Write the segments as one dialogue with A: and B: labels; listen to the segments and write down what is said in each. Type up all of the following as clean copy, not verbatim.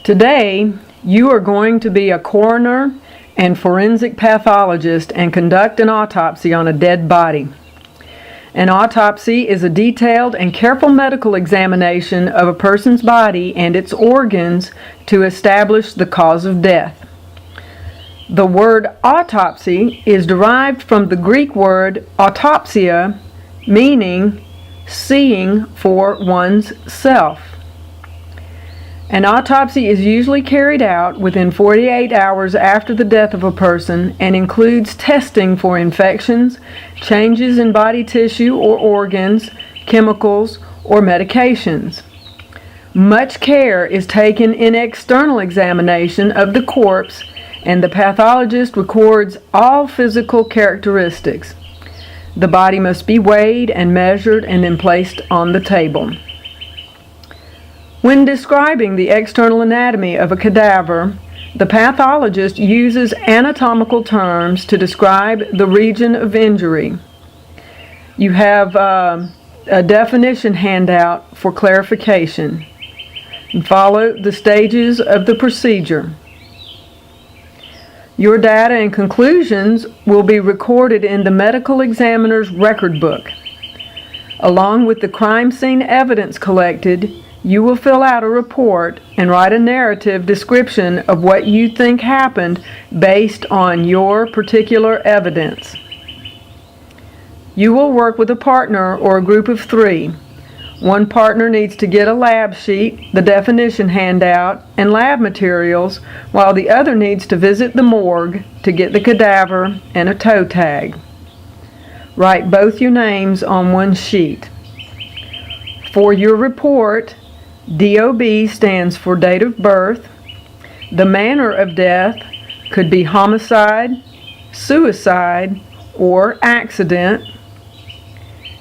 A: Today, you are going to be a coroner and forensic pathologist and conduct an autopsy on a dead body. An autopsy is a detailed and careful medical examination of a person's body and its organs to establish the cause of death. The word autopsy is derived from the Greek word autopsia, meaning seeing for one's self. An autopsy is usually carried out within 48 hours after the death of a person and includes testing for infections, changes in body tissue or organs, chemicals, or medications. Much care is taken in external examination of the corpse, and the pathologist records all physical characteristics. The body must be weighed and measured and then placed on the table. When describing the external anatomy of a cadaver, the pathologist uses anatomical terms to describe the region of injury. You have a definition handout for clarification. And follow the stages of the procedure. Your data and conclusions will be recorded in the medical examiner's record book. Along with the crime scene evidence collected, you will fill out a report and write a narrative description of what you think happened based on your particular evidence. You will work with a partner or a group of 3. One partner needs to get a lab sheet, the definition handout, and lab materials, while the other needs to visit the morgue to get the cadaver and a toe tag. Write both your names on one sheet. For your report, DOB stands for date of birth. The manner of death could be homicide, suicide, or accident.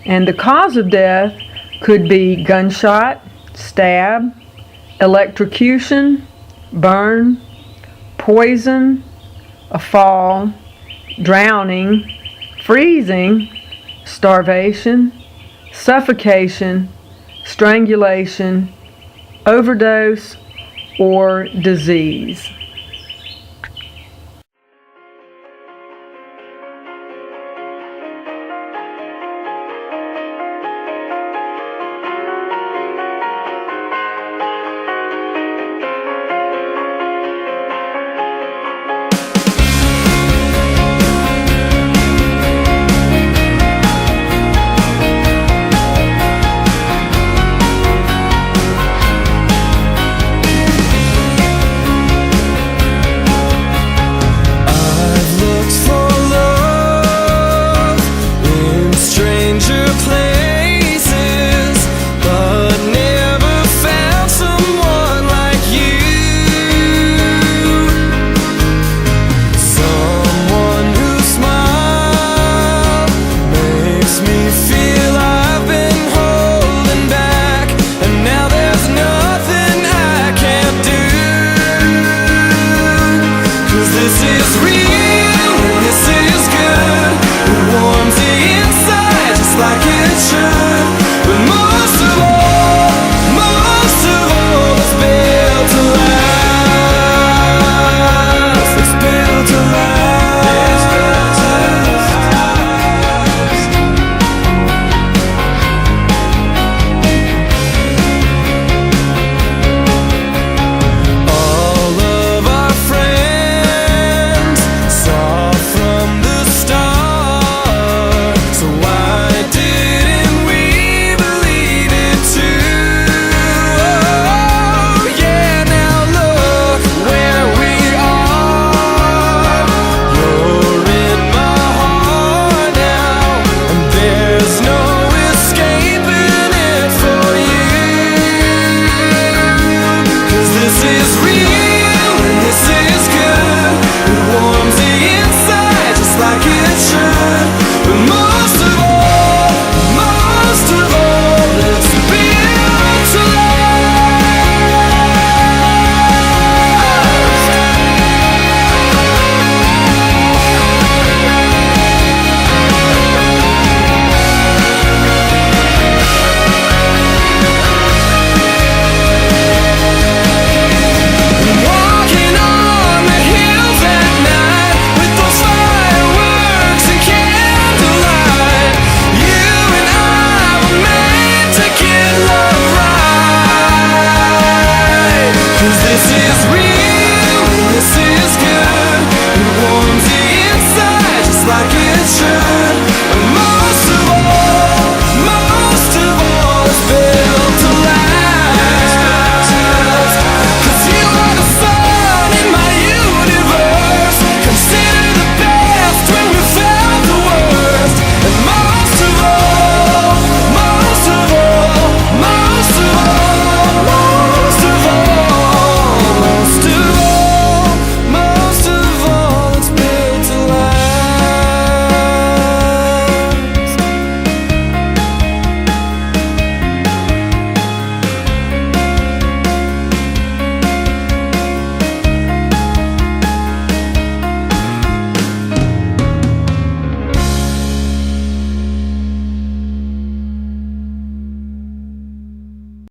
A: And the cause of death could be gunshot, stab, electrocution, burn, poison, a fall, drowning, freezing, starvation, suffocation, strangulation, overdose, or disease.